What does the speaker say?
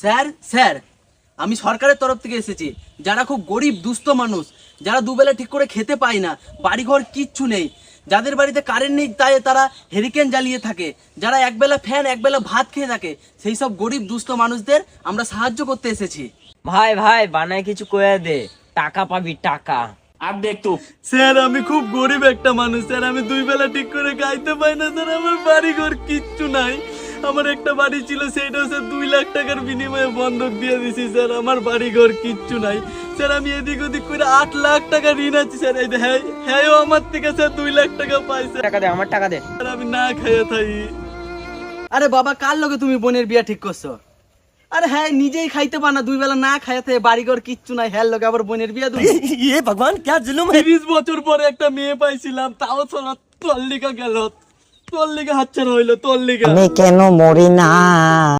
Sir sir আমি সরকারের তরফ থেকে এসেছি। যারা খুব গরিব দুস্থ মানুষ, যারা দুবেলা ঠিক করে খেতে পায় না, বাড়িঘর কিচ্ছু নেই, যাদের বাড়িতে কারেন্ট নেই তাই তারা হেরিকেন জ্বালিয়ে থাকে, যারা একবেলা ফ্যান একবেলা ভাত খেয়ে থাকে, সেই সব গরিব দুস্থ মানুষদের আমরা সাহায্য করতে এসেছি। ভাই ভাই বানায় কিছু কয়ে দে, টাকা পাবি টাকা। अब देख तू। স্যার আমি খুব গরিব একটা মানুষ স্যার, আমি দুই বেলা ঠিক করে খাইতে পাই না স্যার, আমার বাড়িঘর কিচ্ছু নাই। আমার একটা বাড়ি ছিল, সেইটাও স্যার 2 লাখ টাকার বিনিময়ে বন্ধক দিয়ে দিছি স্যার, আমার বাড়িঘর কিচ্ছু নাই স্যার। আমি এদিক ওদিক করে 8 লাখ টাকা ঋণ আছে স্যার। এই হ্যাঁ হ্যাঁ আমার থেকে স্যার 2 লাখ টাকা পাই স্যার। টাকা দে, আমার টাকা দে। স্যার আমি না খাইয়ে থাকি। আরে বাবা কার লগে তুমি বোনের বিয়া ঠিক করছো? আরে হ্যাঁ নিজেই খাইতে পার না, দুই বেলা না খাইয়ে থাকে, বাড়িঘর কিচ্ছু নাই, হ্যাঁ লগে আবার বোনের বিয়া তুমি। ये भगवान क्या जुलुम है। 30 বছর পরে একটা মেয়ে পাইছিলাম, তাও তোর লিগা গেল, তোর লিগা হাতছাড়া হইলো, তোর লিগা। আমি কেন মরি না?